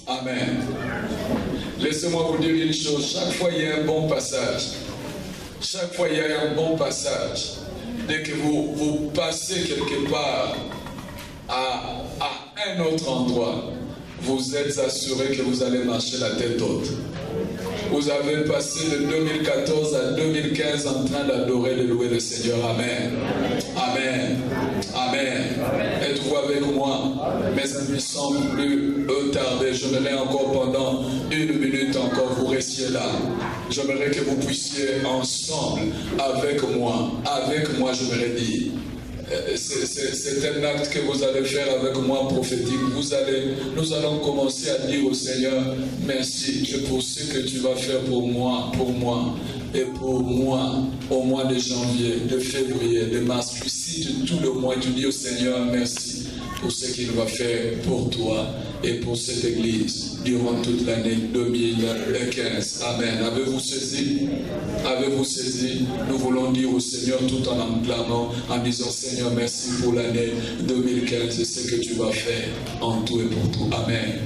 Amen. Laissez-moi vous dire une chose, chaque fois il y a un bon passage. Chaque fois il y a un bon passage. Dès que vous passez quelque part à un autre endroit, vous êtes assuré que vous allez marcher la tête haute. Vous avez passé de 2014 à 2015 en train d'adorer et de louer le Seigneur. Amen. Amen. Amen. Êtes-vous avec moi? Mes amis, sans plus tarder, j'aimerais encore pendant 1 minute encore vous restiez là. J'aimerais que vous puissiez ensemble, avec moi, j'aimerais dire. C'est un acte que vous allez faire avec moi prophétique. Nous allons commencer à dire au Seigneur, merci pour ce que tu vas faire pour moi et pour moi au mois de janvier, de février, de mars. Puis si tout le mois tu dis au Seigneur merci pour ce qu'il va faire pour toi et pour cette église durant toute l'année 2015. Amen. Avez-vous saisi? Avez-vous saisi? Nous voulons dire au Seigneur tout en acclamant, en disant Seigneur, merci pour l'année 2015 et ce que tu vas faire en tout et pour tout. Amen.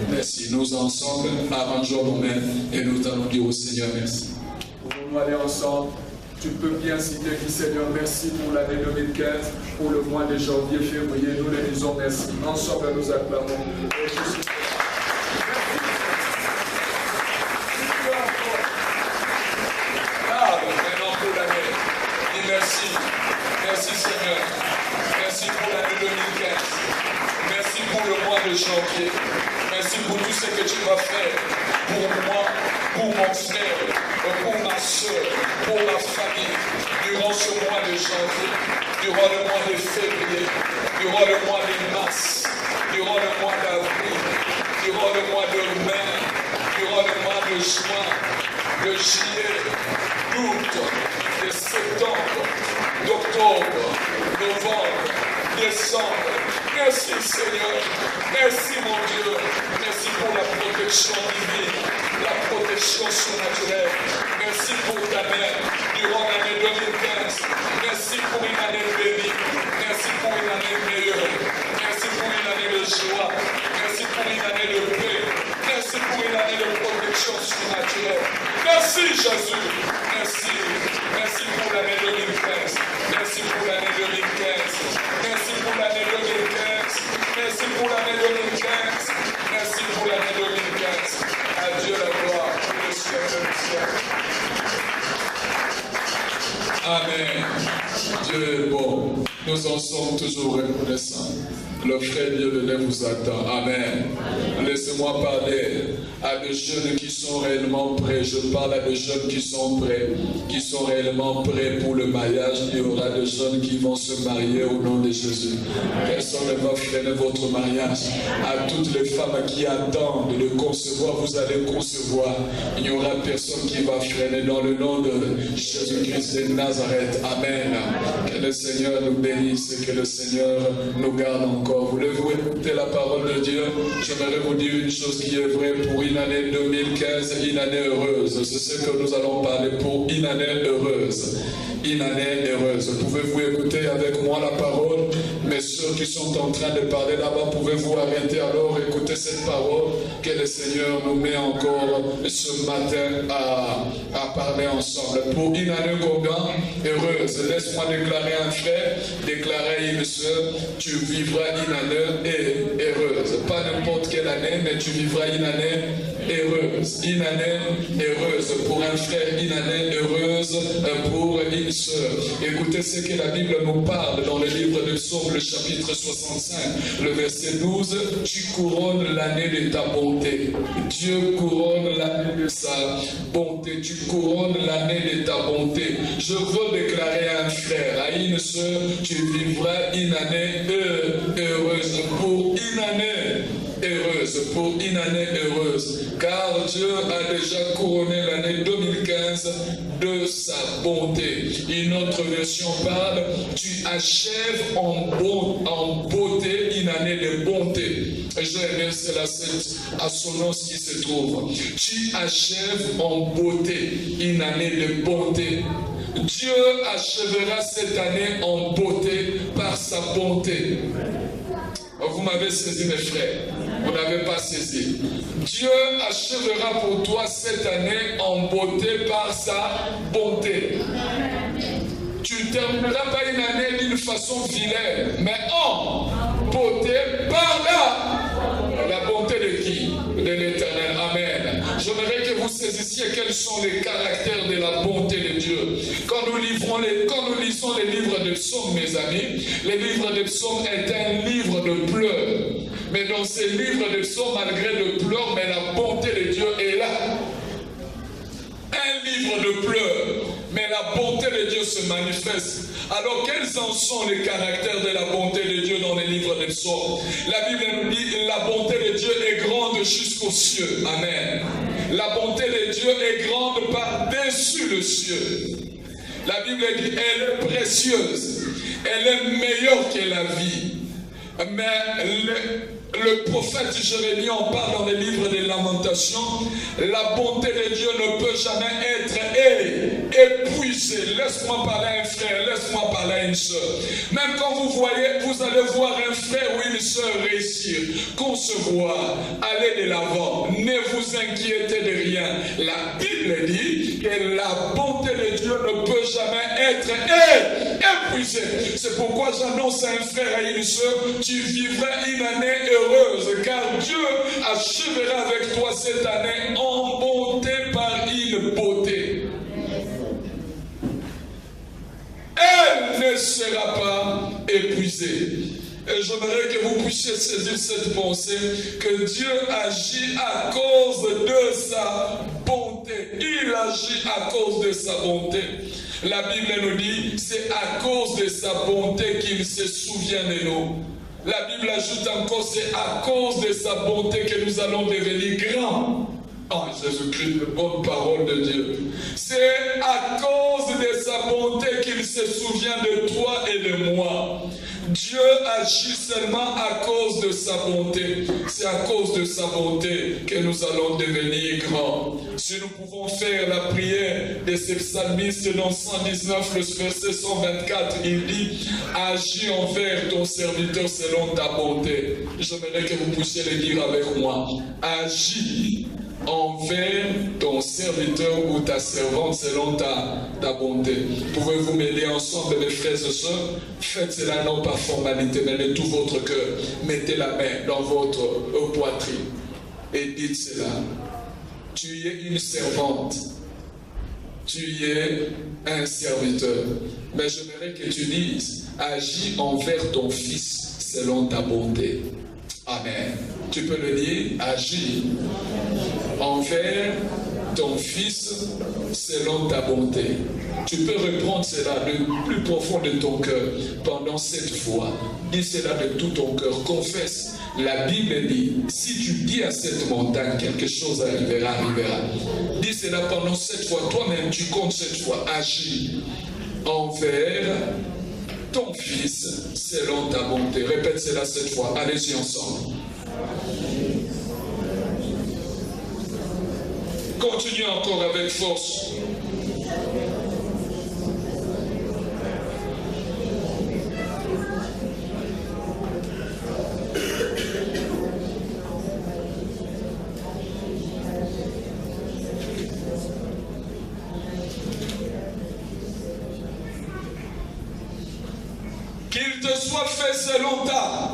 Merci. Nous ensemble arrangeons nos mains et nous allons dire au Seigneur merci. Pouvons-nous aller ensemble? Tu peux bien citer qui Seigneur, merci pour l'année 2015, pour le mois de janvier, février, nous les disons merci. Ensemble nous acclamons. Maintenant pour l'année, dis merci. Merci Seigneur. Merci pour l'année 2015. Merci pour le mois de janvier. Merci pour tout ce que tu vas faire pour moi, pour mon frère, pour ma soeur, pour ma famille, durant ce mois de janvier, durant le mois de février, durant le mois de mars, durant le mois d'avril, durant le mois de mai, durant le mois de juin, de juillet, d'août, de septembre, d'octobre, novembre, décembre. Merci Seigneur, merci mon Dieu, merci pour la protection divine, la protection surnaturelle. Merci pour ta main durant l'année 2015. Merci pour une année bénie. Merci pour une année meilleure. Merci pour une année de joie. Merci pour une année de paix. Merci pour une année de protection surnaturelle. Merci Jésus. Merci. Merci pour l'année 2015. Merci pour l'année 2015. Merci pour l'année 2015. Merci pour l'année 2015. Merci pour l'année 2015. À Dieu la gloire. Le siècle du ciel. Amen. Dieu est bon. Nous en sommes toujours reconnaissants. Le frère Dieu vous attend. Amen. Laissez-moi parler à des jeunes qui sont réellement prêts. Je parle à des jeunes qui sont prêts, qui sont réellement prêts pour le mariage. Il y aura des jeunes qui vont se marier au nom de Jésus. Personne ne va freiner votre mariage. À toutes les femmes qui attendent de concevoir, vous allez concevoir. Il n'y aura personne qui va freiner dans le nom de Jésus-Christ de Nazareth. Amen. Que le Seigneur nous bénisse et que le Seigneur nous garde encore. Voulez-vous écouter la parole de Dieu? J'aimerais vous dire une chose qui est vraie pour une année 2015, une année heureuse. C'est ce que nous allons parler pour une année heureuse. Une année heureuse. Pouvez-vous écouter avec moi la parole? Mes soeurs qui sont en train de parler là-bas, pouvez-vous arrêter alors, écouter cette parole que le Seigneur nous met encore ce matin à parler ensemble. Pour une année combien? Heureuse. Laisse-moi déclarer un frère, déclarer une soeur, tu vivras une année heureuse. Pas n'importe quelle année, mais tu vivras une année heureuse. Une année heureuse pour un frère, une année heureuse pour une sœur. Écoutez ce que la Bible nous parle dans le livre de Psaume, le chapitre 65, le verset 12. Tu couronnes l'année de ta bonté. Dieu couronne l'année de sa bonté. Tu couronnes l'année de ta bonté. Je veux déclarer à un frère, à une sœur, tu vivras une année heureuse pour une année heureuse, pour une année heureuse, car Dieu a déjà couronné l'année 2015 de sa bonté. Une autre version parle, tu achèves en beauté une année de bonté. J'ai aimé cela, cette assonance qui se trouve. Tu achèves en beauté une année de bonté. Dieu achèvera cette année en beauté par sa bonté. Vous m'avez saisi, mes frères. Vous n'avez pas saisi. Dieu achèvera pour toi cette année en beauté par sa bonté. Tu ne termineras pas une année d'une façon vilaine, mais en beauté par la bonté de qui? De l'Éternel. Amen. J'aimerais que vous saisissiez quels sont les caractères de la bonté de Dieu. Quand nous lisons les livres de psaumes, mes amis, les livres de psaumes est un livre de pleurs. Mais dans ces livres de psaumes, malgré le pleurs, mais la bonté de Dieu est là. Un livre de pleurs, mais la bonté de Dieu se manifeste. Alors, quels en sont les caractères de la bonté de Dieu dans les livres des psaumes? La Bible nous dit que la bonté de Dieu est grande jusqu'aux cieux. Amen. La bonté de Dieu est grande par-dessus le cieux. La Bible dit elle est précieuse. Elle est meilleure que la vie. Mais le prophète Jérémie en parle dans les livres des Lamentations. La bonté de Dieu ne peut jamais être épuisée. Laisse-moi parler à un frère, laisse-moi parler à une soeur. Même quand vous allez voir un frère ou une soeur réussir, concevoir, aller de l'avant. Ne vous inquiétez de rien. La Bible dit que la bonté de Dieu ne peut jamais être épuisée. C'est pourquoi j'annonce à un frère et une soeur, tu vivras une année heureuse, car Dieu achèvera avec toi cette année en bonté par une beauté. Elle ne sera pas épuisée. Et j'aimerais que vous puissiez saisir cette pensée, que Dieu agit à cause de sa bonté. Il agit à cause de sa bonté. La Bible nous dit, c'est à cause de sa bonté qu'il se souvient de nous. La Bible ajoute encore, c'est à cause de sa bonté que nous allons devenir grands. Oh, Jésus-Christ, la bonne parole de Dieu. C'est à cause de sa bonté qu'il se souvient de toi et de moi. Dieu agit seulement à cause de sa bonté. C'est à cause de sa bonté que nous allons devenir grands. Si nous pouvons faire la prière de ces psalmistes dans 119, le verset 124, il dit « Agis envers ton serviteur selon ta bonté ». J'aimerais que vous puissiez le dire avec moi. « Agis envers ton serviteur ou ta servante selon ta bonté. » Pouvez-vous m'aider ensemble, mes frères et sœurs? Faites cela non par formalité, mais de tout votre cœur. Mettez la main dans votre poitrine et dites cela. Tu es une servante. Tu es un serviteur. Mais j'aimerais que tu dises, agis envers ton fils selon ta bonté. Amen. Tu peux le dire, agis envers ton fils selon ta bonté. Tu peux reprendre cela du plus profond de ton cœur pendant cette fois. Dis cela de tout ton cœur. Confesse. La Bible dit, si tu dis à cette montagne, quelque chose arrivera. Dis cela pendant cette fois. Toi-même, tu comptes cette fois. Agis envers ton fils selon ta bonté. Répète cela cette fois. Allez-y ensemble. Continue encore avec force. Qu'il te soit fait selon ta.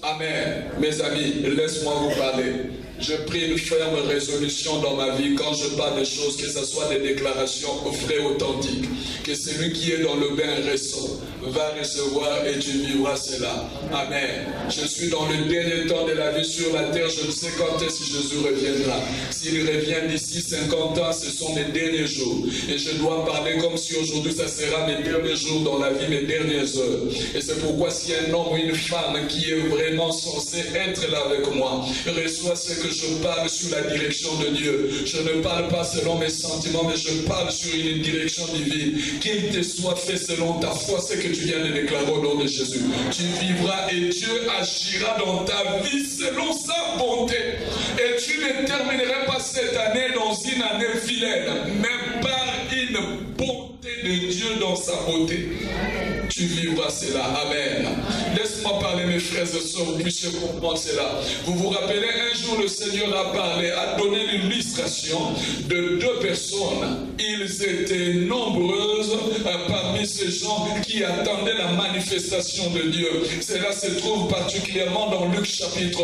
Amen. Mes amis, laisse-moi vous parler. Je prie une ferme résolution dans ma vie quand je parle des choses, que ce soit des déclarations vraies, authentiques. Que celui qui est dans le bain récent va recevoir et tu vivras cela. Amen. Je suis dans le dernier temps de la vie sur la terre. Je ne sais quand est-ce que Jésus reviendra. S'il revient d'ici 50 ans, ce sont mes derniers jours. Et je dois parler comme si aujourd'hui, ça sera mes derniers jours dans la vie, mes dernières heures. Et c'est pourquoi si un homme ou une femme qui est vraiment censé être là avec moi, reçoit ce que je parle sur la direction de Dieu. Je ne parle pas selon mes sentiments, mais je parle sur une direction divine. Qu'il te soit fait selon ta foi, ce que tu viens de déclarer au nom de Jésus. Tu vivras et Dieu agira dans ta vie selon sa bonté. Et tu ne termineras pas cette année dans une année vilaine, mais par une bonté de Dieu dans sa beauté. tu vivras cela. Amen. Laisse-moi parler, mes frères et sœurs, vous puissiez comprendre cela. Vous vous rappelez, un jour le Seigneur a parlé, a donné l'illustration de deux personnes. Ils étaient nombreuses parmi ces gens qui attendaient la manifestation de Dieu. Cela se trouve particulièrement dans Luc chapitre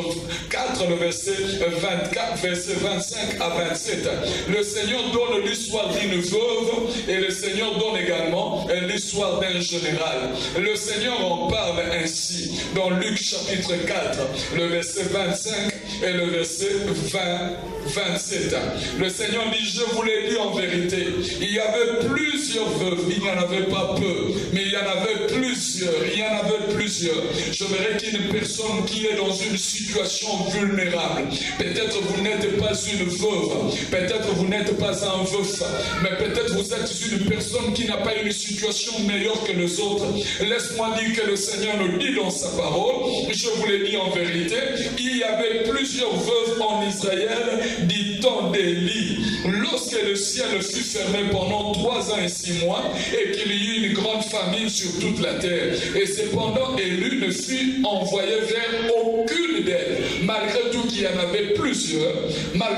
4, le verset 24, verset 25 à 27. Le Seigneur donne l'histoire d'une veuve et le Seigneur donne également l'histoire d'un général. Le Seigneur en parle ainsi dans Luc chapitre 4, le verset 25 et le verset 27. Le Seigneur dit, je vous l'ai dit en vérité, il y avait plusieurs veuves, il n'y en avait pas peu, mais il y en avait plusieurs, Je verrai qu'une personne qui est dans une situation vulnérable, peut-être vous n'êtes pas une veuve, peut-être vous n'êtes pas un veuf, mais peut-être vous êtes une personne qui n'a pas une situation meilleure que les autres. Laisse-moi dire que le Seigneur nous dit dans sa parole, je vous l'ai dit en vérité, il y avait plusieurs veuves en Israël du temps d'Élie, lorsque le ciel fut fermé pendant 3 ans et 6 mois et qu'il y eut une grande famine sur toute la terre. Et cependant, Élie ne fut envoyé vers aucune d'elles. Malgré tout qu'il y en avait plusieurs, la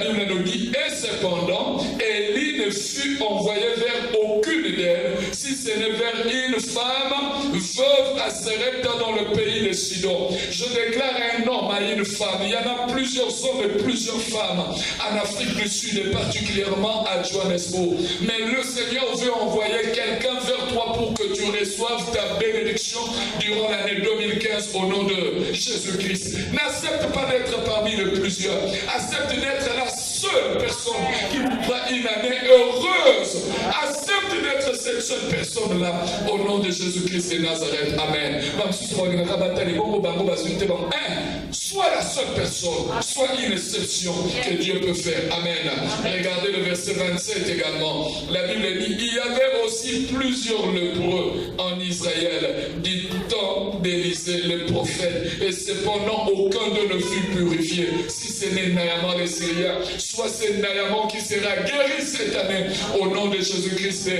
Bible nous dit, et cependant, Élie ne fut envoyé vers aucune d'elles, si ce n'est vers une femme veuve à Sarepta dans le pays de Sidon. Je déclare un homme à une femme. Il y en a plusieurs hommes et plusieurs femmes en Afrique du Sud et particulièrement à Johannesburg. Mais le Seigneur veut envoyer quelqu'un vers toi pour que tu reçoives ta bénédiction durant l'année 2015 au nom de Jésus-Christ. N'accepte pas d'être parmi les plusieurs. Accepte d'être la seule personne qui vivra une année heureuse. Accepte d'être cette seule personne-là au nom de Jésus-Christ de Nazareth. Amen. Sois la seule personne, sois une exception que Dieu peut faire. Amen. Regardez le verset 27 également. La Bible dit, il y avait aussi plusieurs lépreux en Israël du temps d'Élisée, le prophète, et cependant aucun d'eux ne fut purifié. Si ce n'est Naaman le Syrien, soit c'est Naaman qui sera guéri cette année au nom de Jésus-Christ.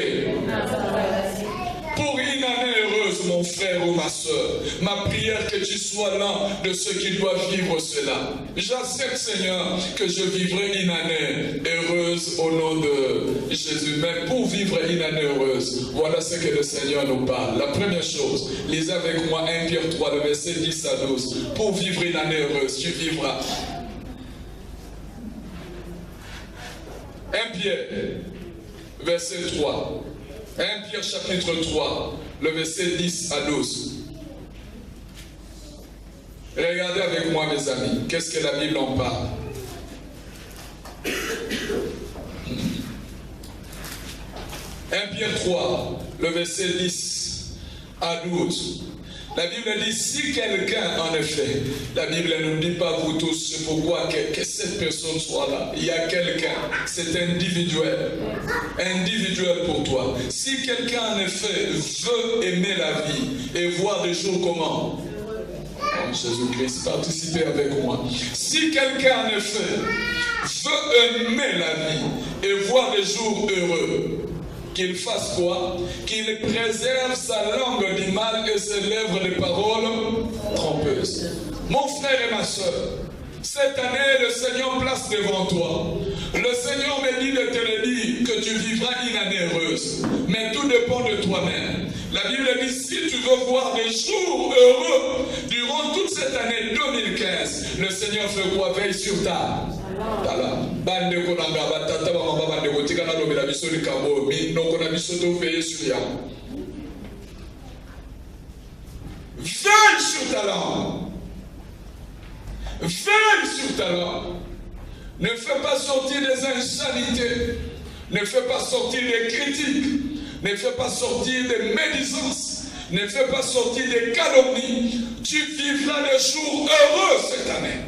Pour une année heureuse, mon frère ou ma soeur, ma prière que tu sois l'un de ceux qui doivent vivre cela. J'accepte, Seigneur, que je vivrai une année heureuse au nom de Jésus. Mais pour vivre une année heureuse, voilà ce que le Seigneur nous parle. La première chose, lisez avec moi 1 Pierre 3, le verset 10 à 12. Pour vivre une année heureuse, tu vivras. 1 Pierre, verset 3. 1 Pierre chapitre 3, le verset 10 à 12. Regardez avec moi, mes amis, qu'est-ce que la Bible en parle. 1 Pierre 3, le verset 10 à 12. La Bible dit, si quelqu'un, en effet, la Bible ne nous dit pas vous tous, c'est pourquoi que cette personne soit là. Il y a quelqu'un, c'est individuel pour toi. Si quelqu'un, en effet, veut aimer la vie et voir des jours comment? Jésus-Christ, participez avec moi. Si quelqu'un, en effet, veut aimer la vie et voir des jours heureux, qu'il fasse quoi? Qu'il préserve sa langue du mal et ses lèvres des paroles trompeuses. Mon frère et ma soeur, cette année, le Seigneur place devant toi. Le Seigneur me dit de te le dire que tu vivras une année heureuse. Mais tout dépend de toi-même. La Bible dit, si tu veux voir des jours heureux durant toute cette année 2015, le Seigneur fait quoi? Veille sur ta bande konanga batata bamama bande kotika na lobela biso likambo minoko na biso to veiller sur ya. Veille sur ta langue. Veille sur ta langue. Ne fais pas sortir des insanités. Ne fais pas sortir des critiques. Ne fais pas sortir des médisances. Ne fais pas sortir des calomnies. Tu vivras des jours heureux cette année.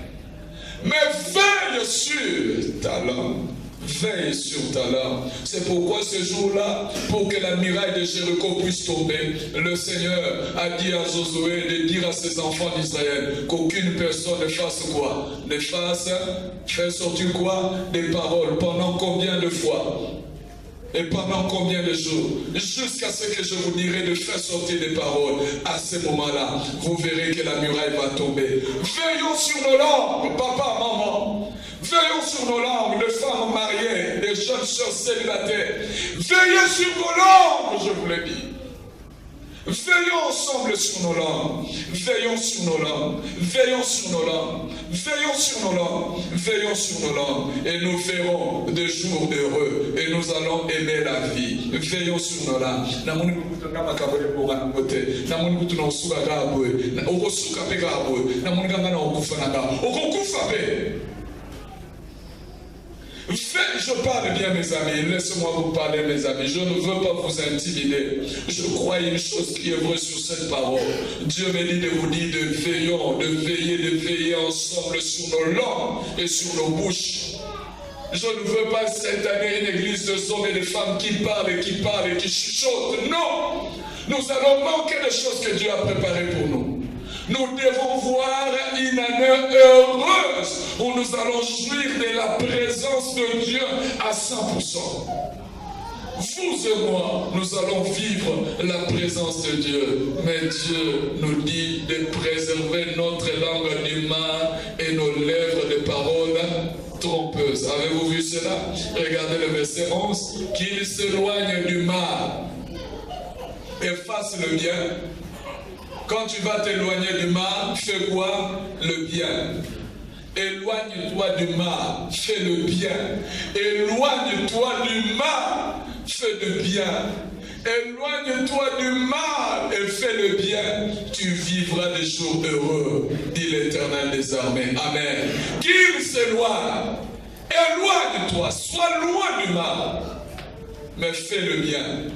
Mais veille sur ta langue. Veille sur ta langue. C'est pourquoi ce jour-là, pour que la muraille de Jéricho puisse tomber, le Seigneur a dit à Josué de dire à ses enfants d'Israël qu'aucune personne ne fasse quoi? Ne fasse faire sortir quoi? Des paroles. Pendant combien de fois? Et pendant combien de jours? Jusqu'à ce que je vous dirai de faire sortir des paroles. À ce moment-là, vous verrez que la muraille va tomber. Veillons sur nos langues, papa, maman. Veillons sur nos langues, les femmes mariées, les jeunes sœurs célibataires. Veillez sur vos langues, je vous le dis. Veillons ensemble sur nos langues. Veillons sur nos langues. Veillons sur nos langues. Veillons sur nos langues. Veillons sur nos langues. Et nous ferons des jours heureux. Et nous allons aimer la vie. Veillons sur nos langues. Je parle bien, mes amis. Laissez-moi vous parler, mes amis. Je ne veux pas vous intimider. Je crois une chose qui est vraie sur cette parole. Dieu me dit de vous dire de veiller ensemble sur nos langues et sur nos bouches. Je ne veux pas cette année une église de hommes et de femmes qui parlent et qui chuchotent. Non! Nous allons manquer des choses que Dieu a préparées pour nous. Nous devons voir une année heureuse où nous allons jouir de la présence de Dieu à 100%. Vous et moi, nous allons vivre la présence de Dieu. Mais Dieu nous dit de préserver notre langue du mal et nos lèvres de paroles trompeuses. Avez-vous vu cela? Regardez le verset 11. Qu'il s'éloigne du mal et fasse le bien. Quand tu vas t'éloigner du mal, fais quoi? Le bien. Éloigne-toi du mal, fais le bien. Éloigne-toi du mal, fais le bien. Éloigne-toi du mal et fais le bien. Tu vivras des jours heureux, dit l'Éternel des armées. Amen. Qu'il s'éloigne. Éloigne-toi, sois loin du mal, mais fais le bien.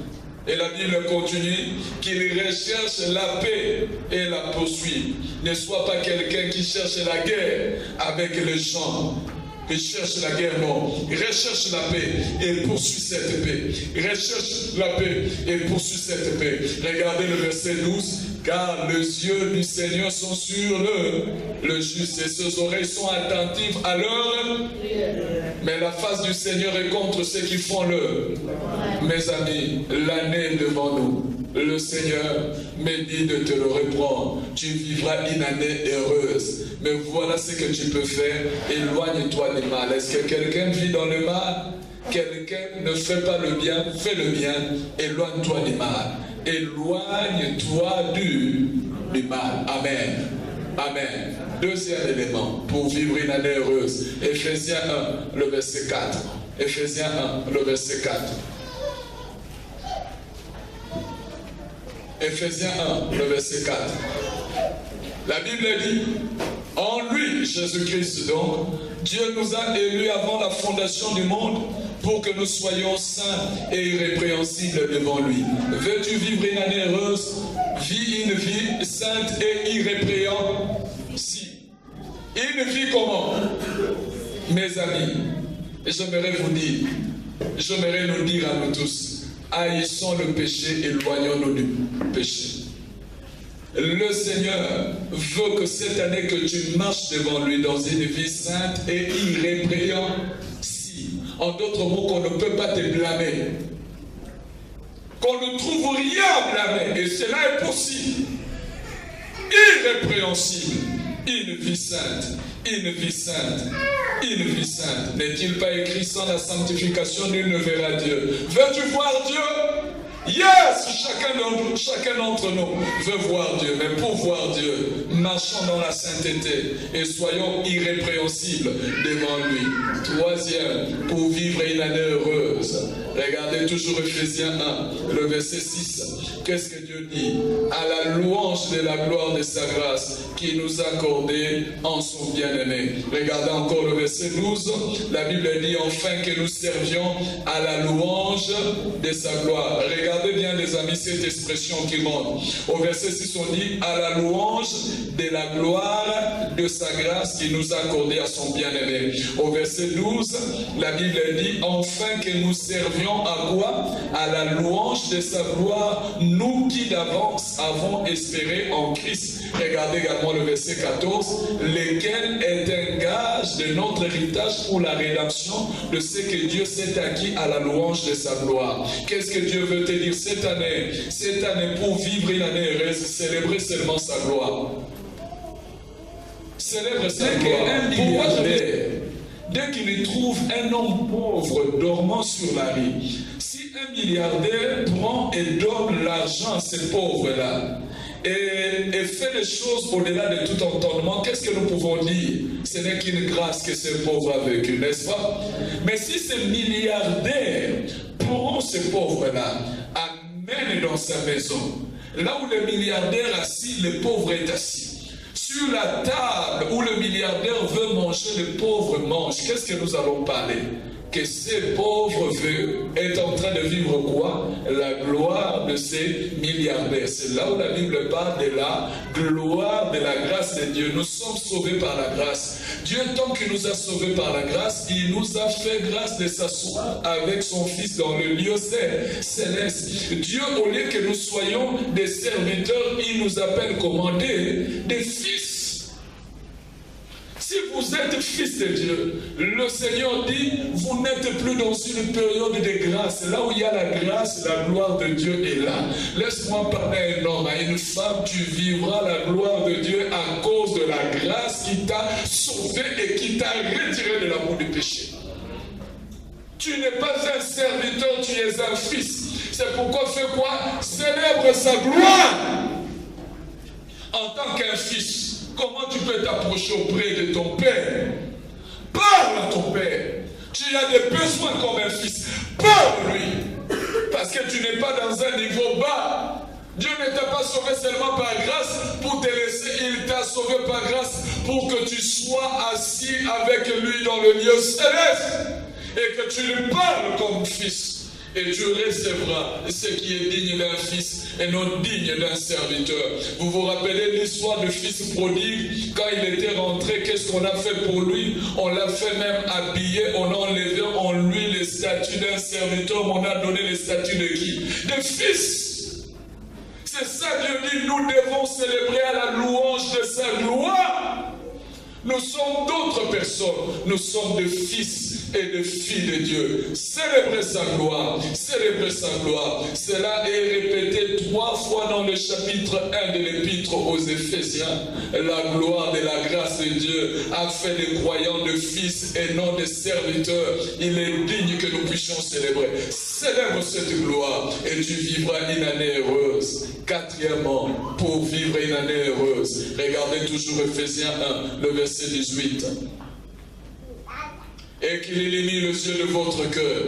Et la Bible continue qu'il recherche la paix et la poursuit. Ne sois pas quelqu'un qui cherche la guerre avec les gens. Il cherche la guerre, non. Il recherche la paix et poursuit cette paix. Il recherche la paix et poursuit cette paix. Regardez le verset 12. Car les yeux du Seigneur sont sur le juste et ses oreilles sont attentives à leur. Mais la face du Seigneur est contre ceux qui font le. Mes amis, l'année est devant nous. Le Seigneur me dit de te le reprendre. Tu vivras une année heureuse. Mais voilà ce que tu peux faire. Éloigne-toi du mal. Est-ce que quelqu'un vit dans le mal? Quelqu'un ne fait pas le bien, fais le bien. Éloigne-toi du mal. Éloigne-toi du mal. Amen. Amen. Deuxième élément pour vivre une année heureuse. Ephésiens 1, le verset 4. Ephésiens 1, le verset 4. Ephésiens 1, le verset 4. La Bible dit, en lui, Jésus-Christ donc, Dieu nous a élus avant la fondation du monde pour que nous soyons saints et irrépréhensibles devant lui. Veux-tu vivre une année heureuse? Vis une vie sainte et irrépréhensible. Une vie comment? Mes amis, j'aimerais vous dire, j'aimerais nous dire à nous tous, haïssons le péché, éloignons-nous du péché. Le Seigneur veut que cette année que tu marches devant lui dans une vie sainte et irrépréhensible. En d'autres mots, qu'on ne peut pas te blâmer. Qu'on ne trouve rien à blâmer. Et cela est possible. Irrépréhensible. Une vie sainte. Une vie sainte. Une vie sainte. N'est-il pas écrit sans la sanctification, nul ne verra Dieu? Veux-tu voir Dieu? Yes, chacun d'entre nous veut voir Dieu, mais pour voir Dieu, marchons dans la sainteté et soyons irrépréhensibles devant lui. Troisième, pour vivre une année heureuse. Regardez toujours Ephésiens 1, le verset 6. Qu'est-ce que Dieu dit? À la louange de la gloire de sa grâce qui nous a accordé en son bien-aimé. Regardez encore le verset 12. La Bible dit enfin que nous servions à la louange de sa gloire. Regardez bien les amis cette expression qui monte. Au verset 6 on dit à la louange de la gloire de sa grâce qui nous a accordé à son bien-aimé. Au verset 12 la Bible dit enfin que nous servions soyons à quoi? À la louange de sa gloire, nous qui d'avance avons espéré en Christ. Regardez également le verset 14, lequel est un gage de notre héritage pour la rédemption de ce que Dieu s'est acquis à la louange de sa gloire. Qu'est-ce que Dieu veut te dire cette année? Cette année, pour vivre une année heureuse, célébrer seulement sa gloire. Célèbre sa gloire. Pourquoi dès qu'il trouve un homme pauvre dormant sur la rue, si un milliardaire prend et donne l'argent à ces pauvres-là, et fait les choses au-delà de tout entendement, qu'est-ce que nous pouvons dire? Ce n'est qu'une grâce que ce pauvre a vécu, n'est-ce pas? Mais si ce milliardaire prend ce pauvre-là, amène dans sa maison, là où le milliardaire est assis, le pauvre est assis. Sur la table où le milliardaire veut manger, le pauvre mange. Qu'est-ce que nous allons parler? Que ces pauvres est en train de vivre quoi? La gloire de ces milliardaires. C'est là où la Bible parle de la gloire de la grâce de Dieu. Nous sommes sauvés par la grâce. Dieu, tant qu'il nous a sauvés par la grâce, il nous a fait grâce de s'asseoir avec son Fils dans le lieu céleste. Dieu, au lieu que nous soyons des serviteurs, il nous appelle comment? Des fils. Si vous êtes fils de Dieu, le Seigneur dit, vous n'êtes plus dans une période de grâce. Là où il y a la grâce, la gloire de Dieu est là. Laisse-moi parler à un homme, à une femme, tu vivras la gloire de Dieu à cause de la grâce qui t'a sauvé et qui t'a retiré de l'amour du péché. Tu n'es pas un serviteur, tu es un fils. C'est pourquoi fais quoi? Célèbre sa gloire en tant qu'un fils. Comment tu peux t'approcher auprès de ton Père? Parle à ton Père. Tu as des besoins comme un fils. Parle-lui. Parce que tu n'es pas dans un niveau bas. Dieu ne t'a pas sauvé seulement par grâce pour te laisser. Il t'a sauvé par grâce pour que tu sois assis avec lui dans le lieu céleste. Et que tu lui parles comme fils. Et tu recevras ce qui est digne d'un fils et non digne d'un serviteur. Vous vous rappelez l'histoire du fils prodigue? Quand il était rentré, qu'est-ce qu'on a fait pour lui? On l'a fait même habiller, on a enlevé en lui le statut d'un serviteur, on a donné le statut de qui? De fils. C'est ça Dieu dit, nous devons célébrer à la louange de sa gloire. Nous sommes d'autres personnes, nous sommes des fils et des filles de Dieu. Célébrez sa gloire, célébrez sa gloire. Cela est répété 3 fois dans le chapitre 1 de l'épître aux Éphésiens. La gloire de la grâce de Dieu a fait des croyants de fils et non de serviteurs. Il est digne que nous puissions célébrer. Célèbre cette gloire et tu vivras une année heureuse. Quatrièmement, pour vivre une année heureuse, regardez toujours Éphésiens 1, le verset 18. Et qu'il illumine les yeux de votre cœur,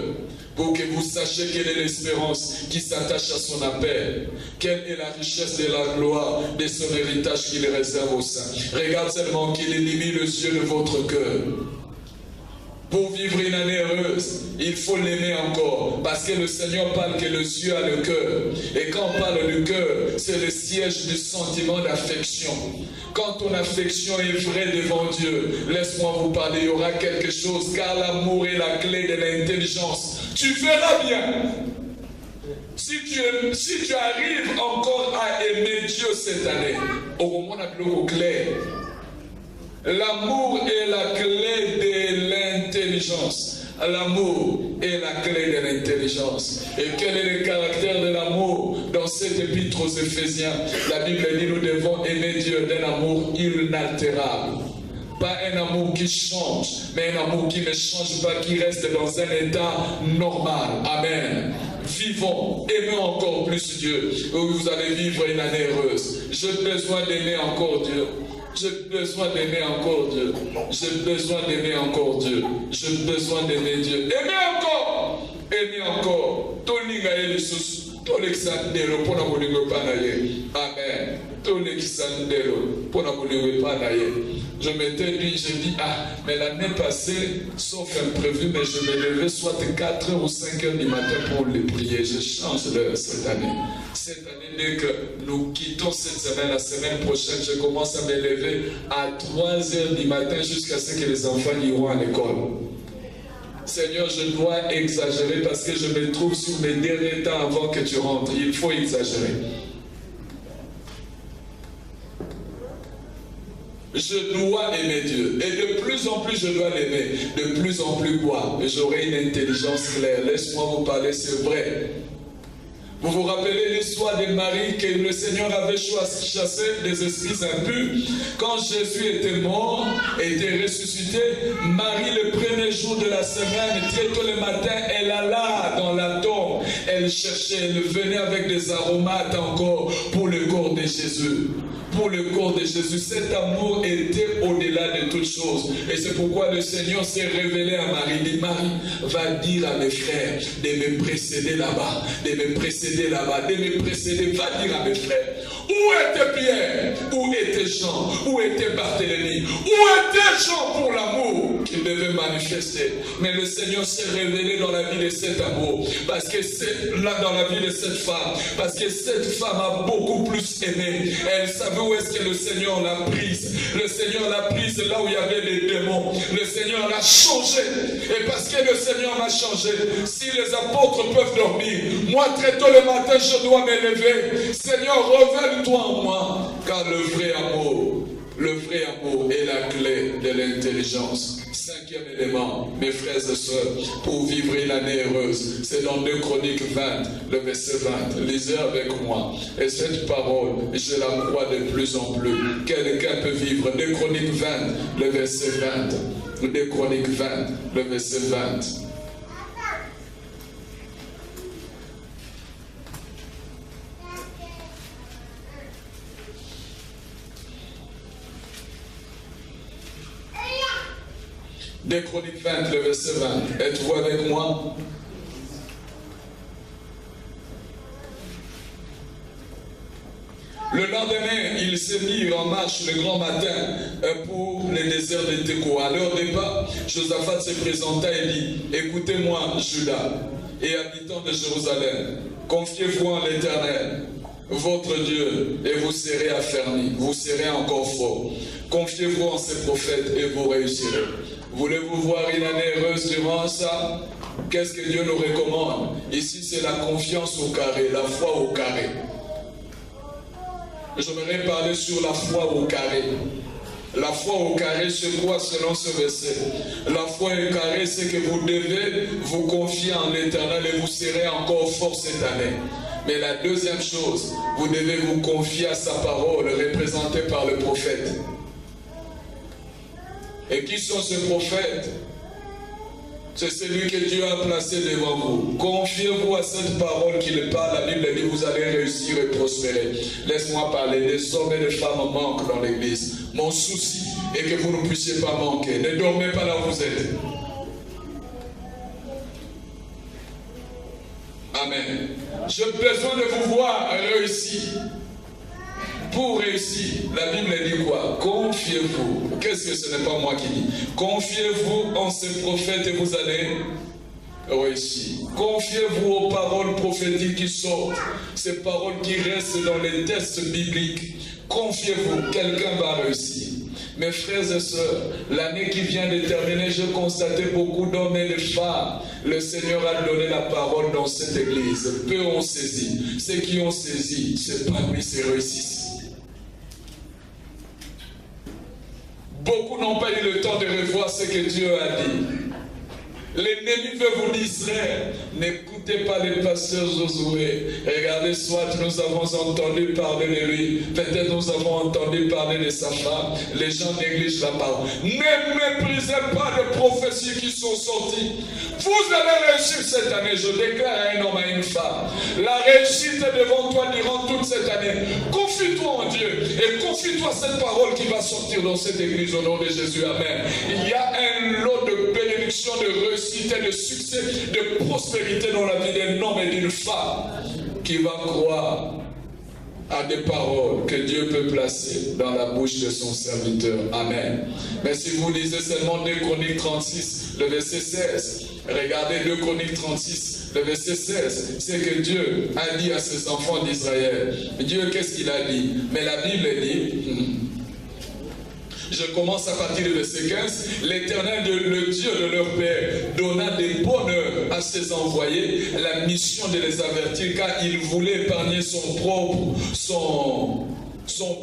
pour que vous sachiez quelle est l'espérance qui s'attache à son appel, quelle est la richesse de la gloire de son héritage qu'il réserve aux saints. Regarde seulement qu'il illumine les yeux de votre cœur. Pour vivre une année heureuse, il faut l'aimer encore. Parce que le Seigneur parle que le Dieu a le cœur. Et quand on parle du cœur, c'est le siège du sentiment d'affection. Quand ton affection est vraie devant Dieu, laisse-moi vous parler, il y aura quelque chose. Car l'amour est la clé de l'intelligence. Tu verras bien. Si tu arrives encore à aimer Dieu cette année, au moment où clair, l'amour est la clé de l'intelligence. L'amour est la clé de l'intelligence. Et quel est le caractère de l'amour? Dans cette épître aux Éphésiens, la Bible dit nous devons aimer Dieu d'un amour inaltérable. Pas un amour qui change, mais un amour qui ne change pas, qui reste dans un état normal. Amen. Vivons, aimons encore plus Dieu. Vous allez vivre une année heureuse. J'ai besoin d'aimer encore Dieu. J'ai besoin d'aimer encore Dieu. J'ai besoin d'aimer encore Dieu. J'ai besoin d'aimer Dieu. Aimez encore. Aimez encore. Toninga Elisus. Tolexandelo pona molingo panaye. Amen. Tolexandelo pona molingo panaye. Je m'étais dit, j'ai dit, mais l'année passée, sauf imprévu, mais je me levais soit 4h ou 5h du matin pour les prier. Je change l'heure cette année. Cette année, dès que nous quittons cette semaine, la semaine prochaine, je commence à me lever à 3h du matin jusqu'à ce que les enfants iront à l'école. Seigneur, je dois exagérer parce que je me trouve sur mes derniers temps avant que tu rentres. Il faut exagérer. Je dois aimer Dieu. Et de plus en plus, je dois l'aimer. De plus en plus quoi? J'aurai une intelligence claire. Laisse-moi vous parler, c'est vrai. Vous vous rappelez l'histoire de Marie que le Seigneur avait chassé des esprits impurs. Quand Jésus était mort et était ressuscité, Marie, le premier jour de la semaine, très tôt le matin, elle alla dans la tombe. Elle cherchait, elle venait avec des aromates encore pour le corps de Jésus. Pour le corps de Jésus, cet amour était au-delà de toutes choses. Et c'est pourquoi le Seigneur s'est révélé à Marie. Il dit, Marie, va dire à mes frères de me précéder là-bas, de me précéder là-bas, de me précéder. Va dire à mes frères, où était Pierre? Où était Jean? Où était Barthélemy? Où était Jean pour l'amour qu'il devait manifester? Mais le Seigneur s'est révélé dans la vie de cet amour. Parce que c'est là dans la vie de cette femme. Parce que cette femme a beaucoup plus aimé. Elle savait où est-ce que le Seigneur l'a prise. Le Seigneur l'a prise là où il y avait des démons. Le Seigneur l'a changé. Et parce que le Seigneur m'a changé, si les apôtres peuvent dormir, moi très tôt le matin je dois me lever. Seigneur, révèle-toi en moi. Car le vrai amour est la clé de l'intelligence. Cinquième élément, mes frères et sœurs, pour vivre une année heureuse, c'est dans 2 Chroniques 20, le verset 20. Lisez avec moi. Et cette parole, je la crois de plus en plus. Quelqu'un peut vivre. 2 Chroniques 20, le verset 20. 2 Chroniques 20, le verset 20. Des Chroniques 20, le verset 20. Êtes-vous avec moi? Le lendemain, ils se mirent en marche le grand matin pour les déserts de Tekoa. À leur départ, Josaphat se présenta et dit, écoutez-moi, Juda et habitants de Jérusalem, confiez-vous en l'Éternel, votre Dieu, et vous serez affermis, vous serez encore forts. Confiez-vous en ses prophètes et vous réussirez. Voulez-vous voir une année heureuse durant ça? Qu'est-ce que Dieu nous recommande? Ici, c'est la confiance au carré, la foi au carré. J'aimerais parler sur la foi au carré. La foi au carré, c'est quoi selon ce verset? La foi au carré, c'est que vous devez vous confier en l'Éternel et vous serez encore fort cette année. Mais la deuxième chose, vous devez vous confier à sa parole représentée par le prophète. Et qui sont ces prophètes? C'est celui que Dieu a placé devant vous. Confiez-vous à cette parole qu'il parle. La Bible dit vous allez réussir et prospérer. Laisse-moi parler. Des hommes et des femmes manquent dans l'église. Mon souci est que vous ne puissiez pas manquer. Ne dormez pas là où vous êtes. Amen. J'ai besoin de vous voir réussir. Pour réussir, la Bible dit quoi? Confiez-vous. Qu'est-ce que ce n'est pas moi qui dis? Confiez-vous en ces prophètes et vous allez réussir. Confiez-vous aux paroles prophétiques qui sortent. Ces paroles qui restent dans les textes bibliques. Confiez-vous, quelqu'un va réussir. Mes frères et sœurs, l'année qui vient de terminer, j'ai constaté beaucoup d'hommes et de femmes. Le Seigneur a donné la parole dans cette église. Peu ont saisi. Ceux qui ont saisi, c'est parmi ces réussissent. Beaucoup n'ont pas eu le temps de revoir ce que Dieu a dit. L'ennemi veut vous distraire. N'écoutez pas les pasteurs Josué. Regardez, soit nous avons entendu parler de lui. Peut-être nous avons entendu parler de sa femme. Les gens négligent la parole. Ne méprisez pas les prophéties qui sont sorties. Vous allez réussir cette année. Je déclare à un homme, à une femme. La réussite est devant toi durant toute cette année. Confie-toi en Dieu. Et confie-toi à cette parole qui va sortir dans cette église au nom de Jésus. Amen. Il y a un lot de bénédictions, de réussite et de succès, de prospérité dans la vie d'un homme et d'une femme qui va croire à des paroles que Dieu peut placer dans la bouche de son serviteur. Amen. Mais si vous lisez seulement 2 Chroniques 36, le verset 16, regardez 2 Chroniques 36, le verset 16, c'est que Dieu a dit à ses enfants d'Israël. Dieu, qu'est-ce qu'il a dit? Mais la Bible dit, Je commence à partir du verset 15. L'Éternel, le Dieu de leur père, donna des bonheurs à ses envoyés, la mission de les avertir, car il voulait épargner son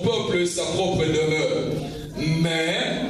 peuple et sa propre demeure. Mais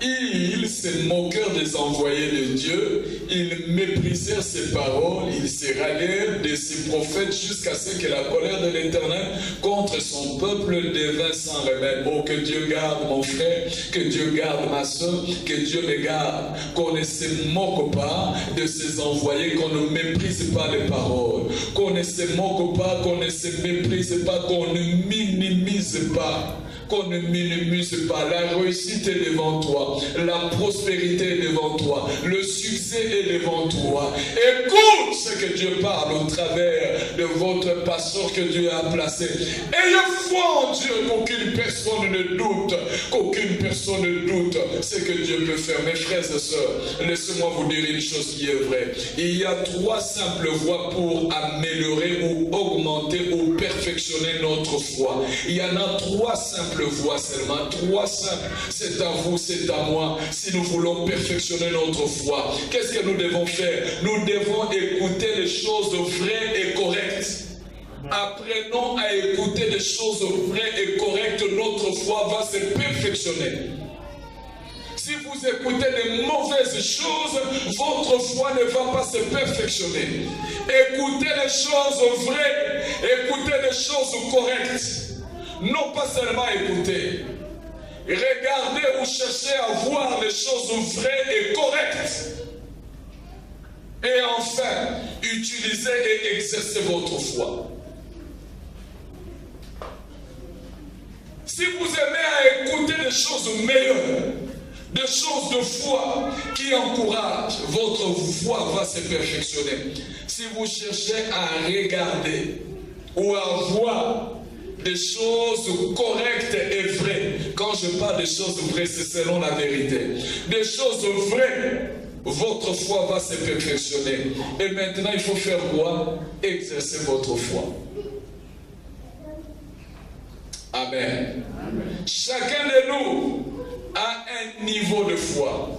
ils se moquèrent des envoyés de Dieu, ils méprisèrent ses paroles, ils se rallièrent de ses prophètes jusqu'à ce que la colère de l'Éternel contre son peuple devint sans remède. Oh, que Dieu garde mon frère, que Dieu garde ma soeur, que Dieu me garde, qu'on ne se moque pas de ses envoyés, qu'on ne méprise pas les paroles, qu'on ne se moque pas, qu'on ne se méprise pas, qu'on ne minimise pas. Qu'on ne minimise pas. La réussite est devant toi. La prospérité est devant toi. Le succès est devant toi. Écoute ce que Dieu parle au travers de votre pasteur que Dieu a placé. Ayez foi en Dieu qu'aucune personne ne doute. Qu'aucune personne ne doute ce que Dieu peut faire. Mes frères et sœurs, laissez-moi vous dire une chose qui est vraie. Il y a 3 simples voies pour améliorer ou augmenter ou perfectionner notre foi. Il y en a 3 simples voix seulement, 3 simples. C'est à vous, c'est à moi. Si nous voulons perfectionner notre foi, qu'est-ce que nous devons faire? Nous devons écouter les choses vraies et correctes. Apprenons à écouter des choses vraies et correctes, notre foi va se perfectionner. Si vous écoutez des mauvaises choses, votre foi ne va pas se perfectionner. Écoutez les choses vraies, écoutez les choses correctes. Non pas seulement écouter, regardez ou cherchez à voir les choses vraies et correctes. Et enfin, utilisez et exercez votre foi. Si vous aimez à écouter des choses meilleures, des choses de foi qui encouragent, votre foi va se perfectionner. Si vous cherchez à regarder ou à voir des choses correctes et vraies. Quand je parle de choses vraies, c'est selon la vérité. Des choses vraies, votre foi va se perfectionner. Et maintenant, il faut faire quoi? Exercer votre foi. Amen. Chacun de nous a un niveau de foi.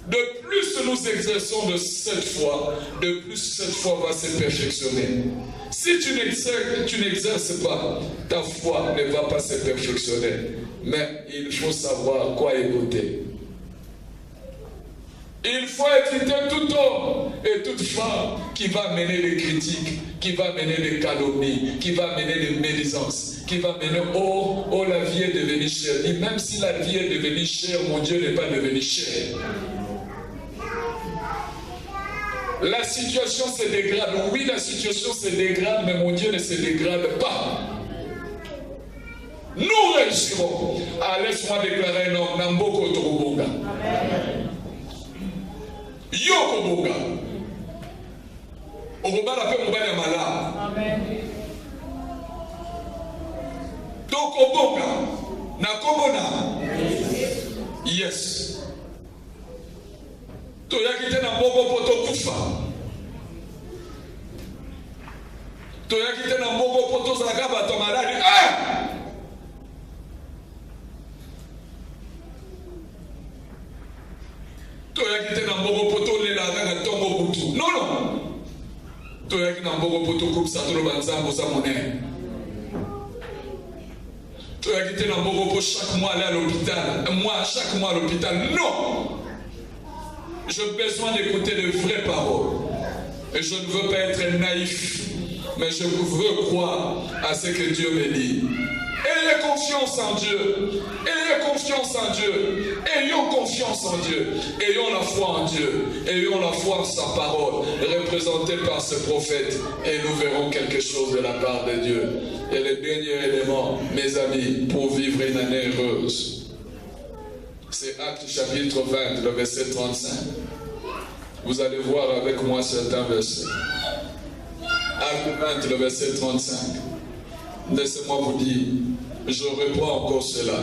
De plus nous exerçons de cette foi, de plus cette foi va se perfectionner. Si tu n'exerces pas, ta foi ne va pas se perfectionner. Mais il faut savoir quoi écouter. Il faut éviter tout homme et toute femme qui va mener des critiques, qui va mener des calomnies, qui va mener des médisances, qui va mener « Oh, la vie est devenue chère ». Et même si la vie est devenue chère, mon Dieu n'est pas devenu cher. La situation se dégrade. Oui, la situation se dégrade, mais mon Dieu ne se dégrade pas. Nous réussirons. Ah, laisse-moi déclarer un homme. Namboko Torobonga. Yoko Bonga. Orobala pe mobali mala. Amen. Toko Bonga. Nakobona. Yes. Toyaki te na mboko poto kufa. Toyaki te na mboko poto zalaka bato maladi. Toyaki te na mboko poto lela kaka tongo butu. Non. Toyaki na mboko poto kupsa tolo banzambo za monene. Toyaki te na mboko poto chaque mois aller à l'hôpital. Moi chaque mois à l'hôpital. Non. J'ai besoin d'écouter de vraies paroles. Et je ne veux pas être naïf, mais je veux croire à ce que Dieu me dit. Ayez confiance en Dieu. Ayez confiance en Dieu. Ayons confiance en Dieu. Ayons la foi en Dieu. Ayons la foi en sa parole, représentée par ce prophète. Et nous verrons quelque chose de la part de Dieu. Et le dernier élément, mes amis, pour vivre une année heureuse. C'est Actes chapitre 20, le verset 35. Vous allez voir avec moi certains versets. Actes 20, le verset 35. Laissez-moi vous dire, je reprends encore cela.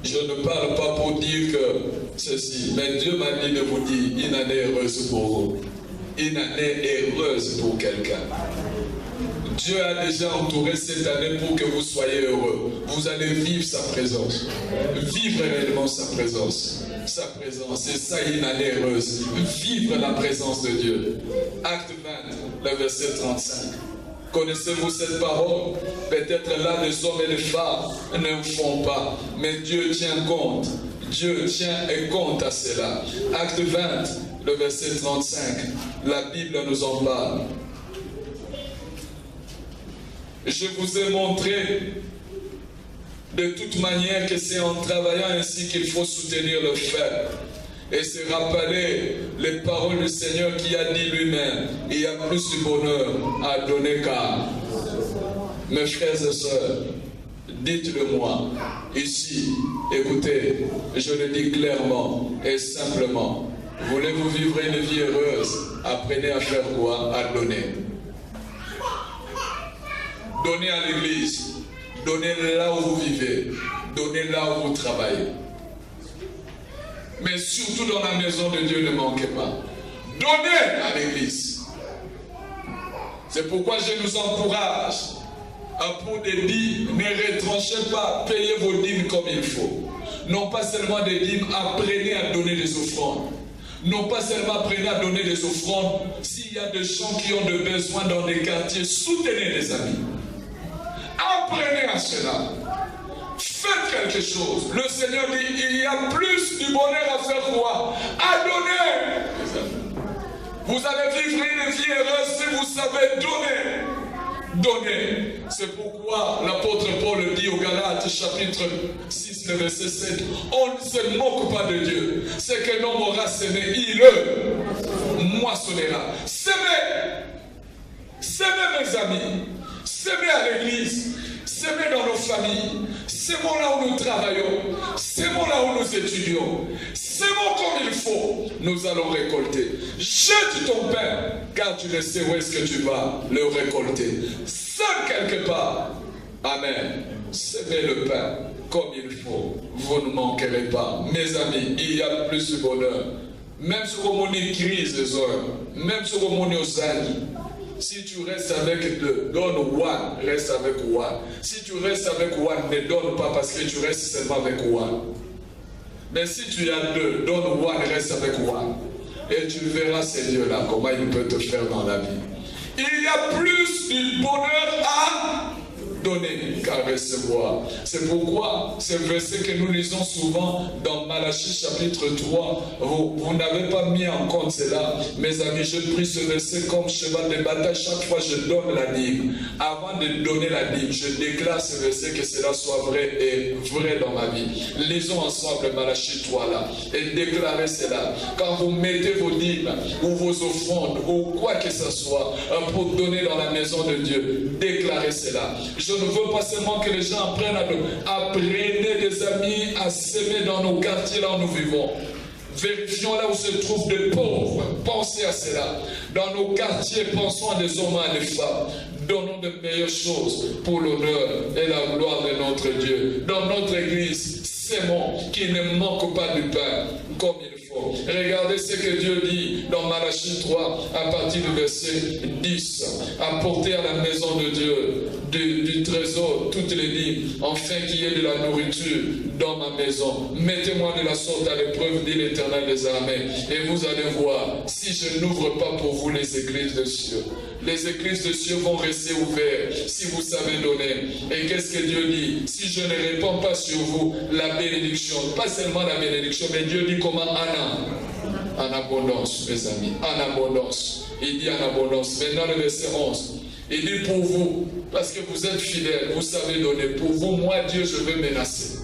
Je ne parle pas pour dire que ceci, mais Dieu m'a dit de vous dire une année heureuse pour vous. Une année heureuse pour quelqu'un. Dieu a déjà entouré cette année pour que vous soyez heureux. Vous allez vivre sa présence. Vivre réellement sa présence. Sa présence, c'est ça une année heureuse. Vivre la présence de Dieu. Acte 20, le verset 35. Connaissez-vous cette parole? Peut-être là, les hommes et les femmes ne font pas. Mais Dieu tient compte. Dieu tient compte à cela. Acte 20, le verset 35. La Bible nous en parle. Je vous ai montré de toute manière que c'est en travaillant ainsi qu'il faut soutenir le frère et se rappeler les paroles du Seigneur qui a dit lui-même, il y a plus de bonheur à donner qu'à. Mes frères et sœurs, dites-le moi ici, écoutez, je le dis clairement et simplement. Voulez-vous vivre une vie heureuse? Apprenez à faire quoi? À donner. Donnez à l'église, donnez là où vous vivez, donnez là où vous travaillez. Mais surtout dans la maison de Dieu, ne manquez pas. Donnez à l'église. C'est pourquoi je nous encourage à pour des dîmes, ne retranchez pas, payez vos dîmes comme il faut. Non pas seulement des dîmes, apprenez à donner des offrandes. Non pas seulement apprenez à donner des offrandes, s'il y a des gens qui ont des besoins dans des quartiers, soutenez les amis. Apprenez à cela. Faites quelque chose. Le Seigneur dit, il y a plus du bonheur à faire quoi? À donner. Vous allez vivre une vie heureuse si vous savez donner. Donner. C'est pourquoi l'apôtre Paul dit au Galates chapitre 6, le verset 7, on ne se moque pas de Dieu. C'est que l'homme aura semé, il le moissonnera. Semez. Semez mes amis. Semez à l'église. Semez dans nos familles. Semons là où nous travaillons. Semons là où nous étudions. Semons comme il faut. Nous allons récolter. Jette ton pain, car tu ne sais où est-ce que tu vas le récolter. Seul quelque part. Amen. Semez le pain comme il faut. Vous ne manquerez pas. Mes amis, il y a plus de bonheur. Même sur mon crise des heures. Même sur mon aux amis. Si tu restes avec deux, donne one, reste avec one. Si tu restes avec one, ne donne pas parce que tu restes seulement avec one. Mais si tu as deux, donne one, reste avec one. Et tu verras ces dieux-là, comment ils peuvent te faire dans la vie. Il y a plus de bonheur à donner qu'à recevoir. C'est pourquoi ce verset que nous lisons souvent dans Malachie chapitre 3, vous n'avez pas mis en compte cela. Mes amis, je prie ce verset comme cheval de bataille. Chaque fois je donne la dîme. Avant de donner la dîme, je déclare ce verset que cela soit vrai et vrai dans ma vie. Lisons ensemble Malachie 3 là et déclarez cela. Quand vous mettez vos dîmes ou vos offrandes ou quoi que ce soit pour donner dans la maison de Dieu, déclarez cela. Je ne veux pas seulement que les gens apprennent à donner. Apprenez des amis à s'aimer dans nos quartiers là où nous vivons. Vérifions là où se trouvent des pauvres. Pensez à cela. Dans nos quartiers, pensons à des hommes et à des femmes. Donnons de meilleures choses pour l'honneur et la gloire de notre Dieu. Dans notre église, s'aimons, qu'il ne manque pas du pain comme il faut. Regardez ce que Dieu dit dans Malachie 3 à partir du verset 10. Apportez à la maison de Dieu du trésor toutes les dîmes, afin qu'il y ait de la nourriture dans ma maison. Mettez-moi de la sorte à l'épreuve, dit l'Éternel des armées, et vous allez voir si je n'ouvre pas pour vous les églises de cieux. Les églises de cieux vont rester ouvertes si vous savez donner. Et qu'est-ce que Dieu dit? Si je ne répands pas sur vous la bénédiction, pas seulement la bénédiction, mais Dieu dit comment? En abondance, mes amis, en abondance. Il dit en abondance. Maintenant le verset 11. Il dit pour vous, parce que vous êtes fidèles, vous savez donner. Pour vous, moi Dieu, je veux menacer.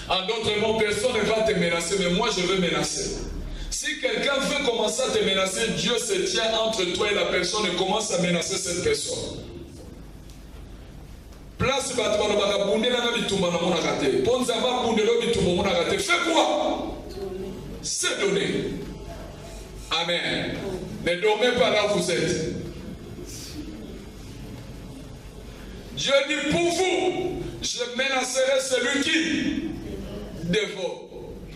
En d'autres mots, personne ne va te menacer, mais moi je veux menacer. Si quelqu'un veut commencer à te menacer, Dieu se tient entre toi et la personne et commence à menacer cette personne. Place fais quoi? C'est donner. Amen. Ne dormez pas là où vous êtes. Dieu dit pour vous, je menacerai celui qui dévore.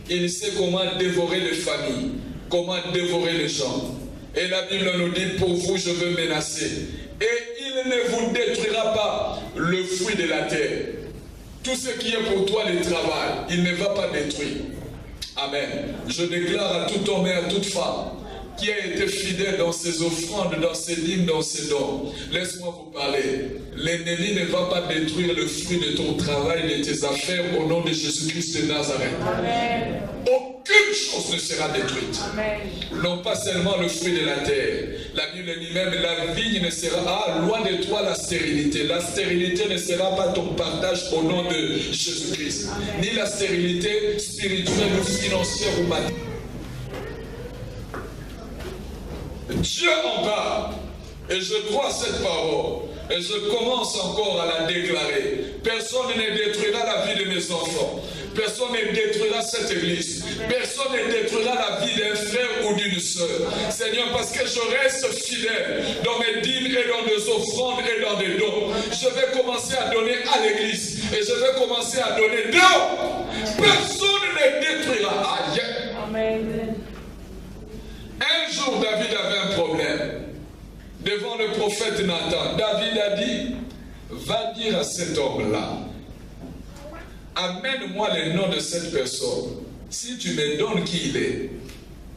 Il sait comment dévorer les familles, comment dévorer les gens. Et la Bible nous dit, pour vous, je veux menacer. et il ne vous détruira pas le fruit de la terre. Tout ce qui est pour toi le travail, il ne va pas détruire. Amen. Je déclare à tout homme et à toute femme qui a été fidèle dans ses offrandes, dans ses dîmes, dans ses dons. Laisse-moi vous parler. L'ennemi ne va pas détruire le fruit de ton travail, de tes affaires au nom de Jésus-Christ de Nazareth. Amen. Aucune chose ne sera détruite. Amen. Non pas seulement le fruit de la terre. La Bible dit même la vigne ne sera loin de toi la stérilité. La stérilité ne sera pas ton partage au nom de Jésus-Christ. Ni la stérilité spirituelle ou financière ou matérielle. Dieu en parle, et je crois cette parole, et je commence encore à la déclarer. Personne ne détruira la vie de mes enfants, personne ne détruira cette église, personne ne détruira la vie d'un frère ou d'une sœur. Seigneur, parce que je reste fidèle dans mes dîmes et dans mes offrandes et dans des dons. Je vais commencer à donner à l'église, et je vais commencer à donner dons. Personne ne détruira. Aïe. Amen. Un jour, David avait un problème devant le prophète Nathan. David a dit, va dire à cet homme-là, amène-moi le nom de cette personne. Si tu me donnes qui il est,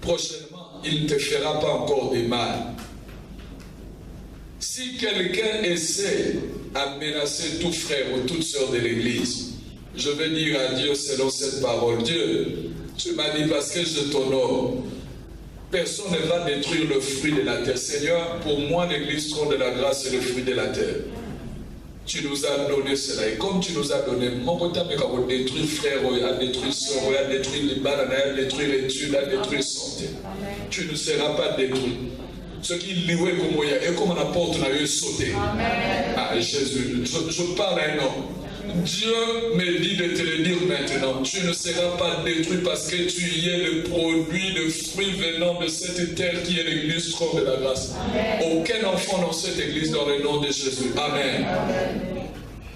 prochainement, il ne te fera pas encore de mal. Si quelqu'un essaie à menacer tout frère ou toute sœur de l'église, je vais dire à Dieu selon cette parole, Dieu, tu m'as dit parce que je t'honore. Personne ne va détruire le fruit de la terre. Seigneur, pour moi, l'église trône de la grâce et le fruit de la terre. Tu nous as donné cela. Et comme tu nous as donné, mon côté, à détruire frère, à détruire soeur, à détruire les balles, à détruire l'étude, à détruire santé. Tu ne seras pas détruit. Ce qui louait comme il y a, et comme la porte n'a eu sauté. Ah, Jésus, je parle à un homme. Dieu me dit de te le dire maintenant, tu ne seras pas détruit parce que tu y es le produit de fruits venant de cette terre qui est l'église trône de la grâce. Amen. Aucun enfant dans cette église dans le nom de Jésus. Amen. Amen.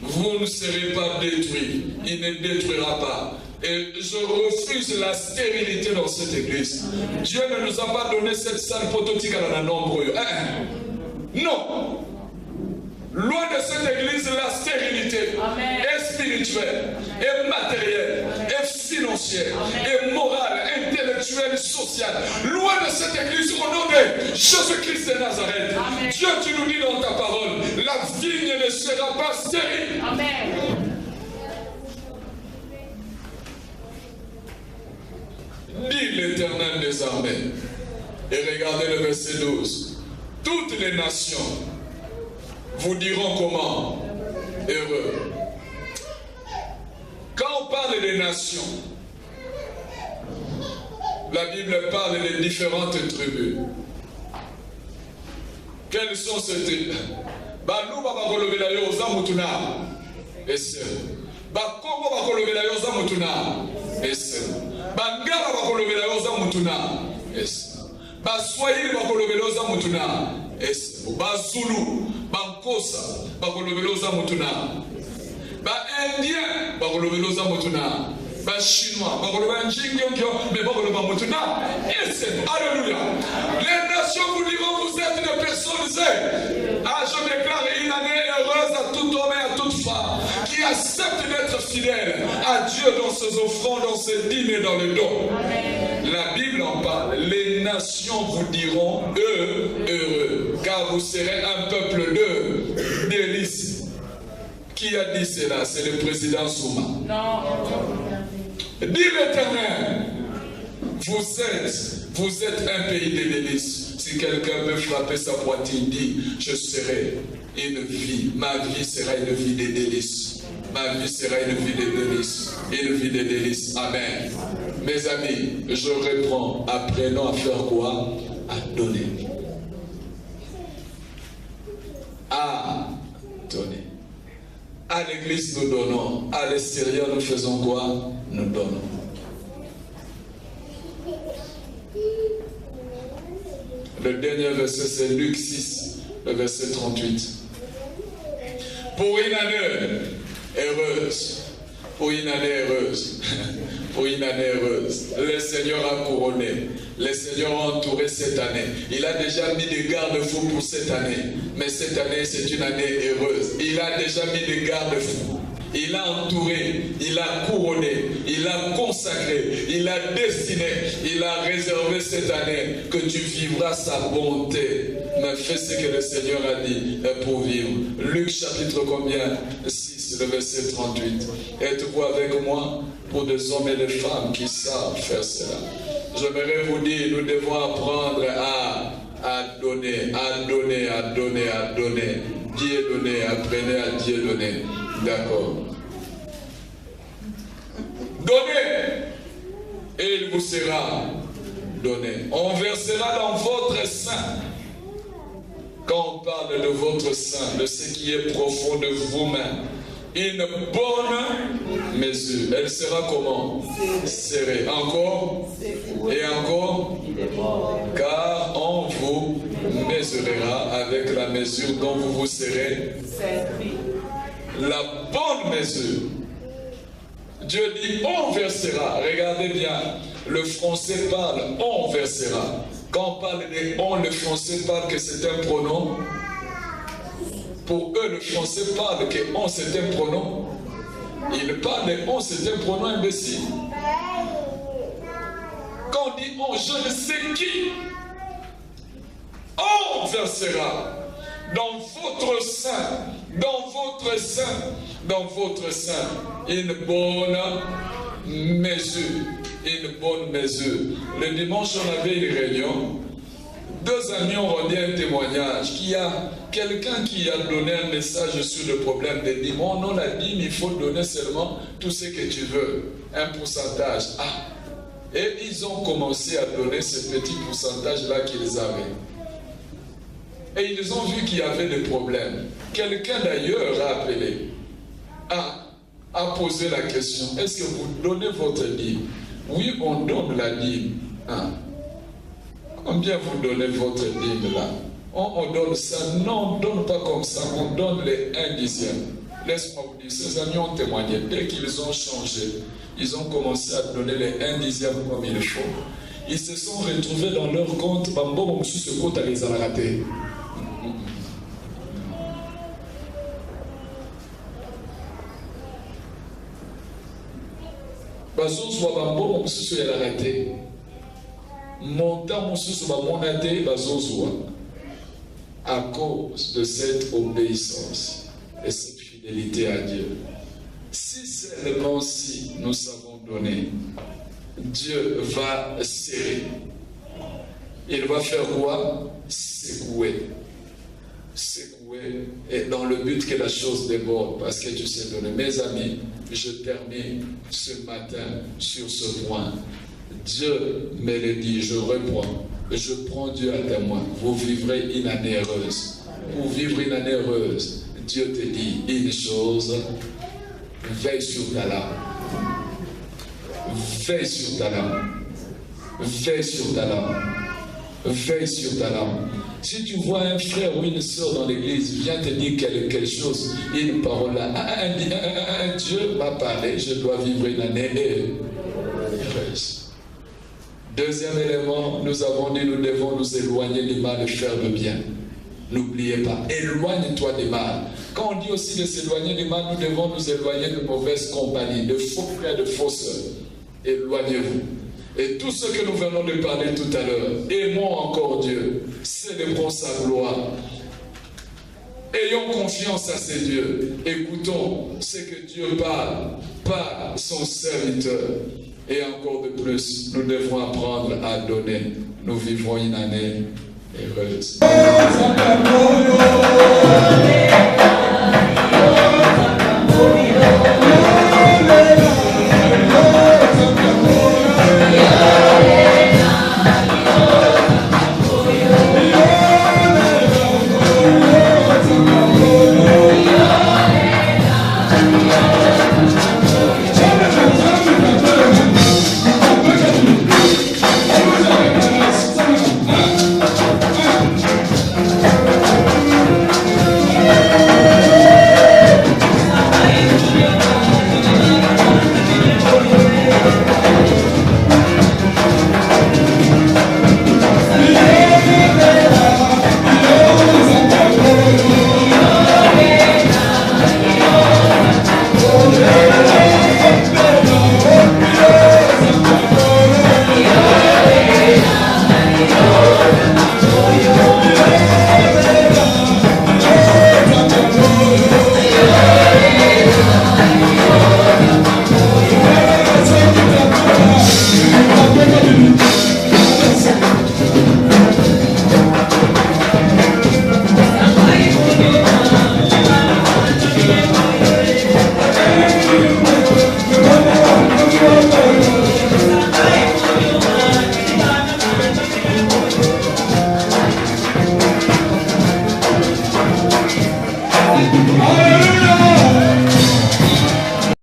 Vous ne serez pas détruits. Il ne détruira pas. Et je refuse la stérilité dans cette église. Amen. Dieu ne nous a pas donné cette salle prototype à la nombre. Non. Loin de cette église, la stérilité est spirituelle, est matérielle, est financière, est morale, intellectuelle, sociale. Loin de cette église, au nom de Jésus-Christ de Nazareth. Amen. Dieu, tu nous dis dans ta parole, la vigne ne sera pas stérile. Amen. Dit l'Éternel des armées. Et regardez le verset 12. Toutes les nations vous diront comment? Heureux. Quand on parle des nations, la Bible parle des différentes tribus. Quelles sont ces tribus? Balou baba kolobela yo zamutuna ese. Bakongo bakolobela yo zamutuna ese. Bangala bakolobela yo zamutuna ese. Baswahili bakolobela yo zamutuna ese. Bazulu Bankosa, Bakolobeloza Mutuna. Ba-Indien, Bakolobeloza Mutuna. Ba-Chinois, Bakolobeloza Mutuna. Mais Bakolobeloza Mutuna. Alléluia. Les nations vous diront, vous êtes des personnes zèles. Ah, je déclare une année heureuse à tout homme et à toute femme qui accepte d'être fidèle à Dieu dans ses offrandes, dans ses dîmes et dans le don. La Bible en parle. Les nations vous diront, heureux, car vous serez un peuple de délices. Qui a dit cela? C'est le président Souma. Non. Dit l'Éternel, vous êtes un pays de délices. Si quelqu'un veut frapper sa poitrine, dit, je serai une vie. Ma vie sera une vie de délices. Ma vie sera une vie de délices. Une vie de délices. Amen. Mes amis, je reprends. Apprenons à faire quoi? À donner. À donner. À l'église, nous donnons. À l'extérieur, nous faisons quoi? Nous donnons. Le dernier verset, c'est Luc 6, le verset 38. Pour une année heureuse, pour une année heureuse, pour une année heureuse, le Seigneur a couronné Le Seigneur a entouré cette année. Il a déjà mis des garde-fous pour cette année. Mais cette année, c'est une année heureuse. Il a déjà mis des garde-fous. Il a entouré, il a couronné, il a consacré, il a destiné, il a réservé cette année que tu vivras sa bonté. Mais fais ce que le Seigneur a dit pour vivre. Luc chapitre combien? 6, le verset 38. Êtes-vous avec moi pour des hommes et des femmes qui savent faire cela? J'aimerais vous dire, nous devons apprendre à donner, à donner, à donner, à donner. Dieu donner, apprenez à Dieu donner. D'accord. Donnez et il vous sera donné. On versera dans votre sein. Quand on parle de votre sein, de ce qui est profond de vous-même, une bonne mesure. Elle sera comment? Serrée. Encore et encore. Car on vous mesurera avec la mesure dont vous vous serez. La bonne mesure. Dieu dit on versera. Regardez bien, le français parle on versera. Quand on parle de on, le français parle que c'est un pronom. Pour eux, le français parle que on c'est un pronom. Il parle de on c'est un pronom imbécile. Quand on dit on, je ne sais qui, on versera. Dans votre sein, dans votre sein, dans votre sein, une bonne mesure, une bonne mesure. Le dimanche, on avait une réunion. Deux amis ont rendu un témoignage qu'il y a quelqu'un qui a donné un message sur le problème des dîmes. On a dit, il faut donner seulement tout ce que tu veux, un pourcentage. Et ils ont commencé à donner ce petit pourcentage-là qu'ils avaient. Et ils ont vu qu'il y avait des problèmes. Quelqu'un d'ailleurs a appelé, a posé la question, est-ce que vous donnez votre dîme? Oui, on donne la dîme. Combien vous donnez votre dîme là? On donne ça. Non, on ne donne pas comme ça. On donne les 1 dixième. Laisse-moi vous dire, ces amis ont témoigné. Dès qu'ils ont changé, ils ont commencé à donner les 1 dixième comme il faut. Ils se sont retrouvés dans leur compte. Bambo, ce compte à les raté. Bazozwa bambo mosusu ya raté. Montant mosusu ba monate bazozwa. À cause de cette obéissance et cette fidélité à Dieu. Si seulement si nous savons donner, Dieu va serrer. Il va faire quoi? Secouer. Secouer, et dans le but que la chose déborde, parce que tu sais donner. Mes amis, je termine ce matin sur ce point. Dieu me le dit, je reprends. Je prends Dieu à témoin. Vous vivrez une année heureuse. Pour vivre une année heureuse, Dieu te dit une chose, veille sur ta larme. Veille sur ta larme. Veille sur ta larme. Veille sur ta larme. Si tu vois un frère ou une soeur dans l'église, vient te dire quelque chose, une parole là, un Dieu m'a parlé, je dois vivre une année heureuse. Deuxième élément, nous avons dit, nous devons nous éloigner du mal et faire le bien. N'oubliez pas, éloigne-toi du mal. Quand on dit aussi de s'éloigner du mal, nous devons nous éloigner de mauvaises compagnies, de faux frères, de faux sœurs. Éloignez-vous. Et tout ce que nous venons de parler tout à l'heure, aimons encore Dieu, célébrons sa gloire. Ayons confiance à ces dieux. Écoutons ce que Dieu parle par son serviteur. Et encore de plus, nous devons apprendre à donner. Nous vivrons une année heureuse. Alléluia.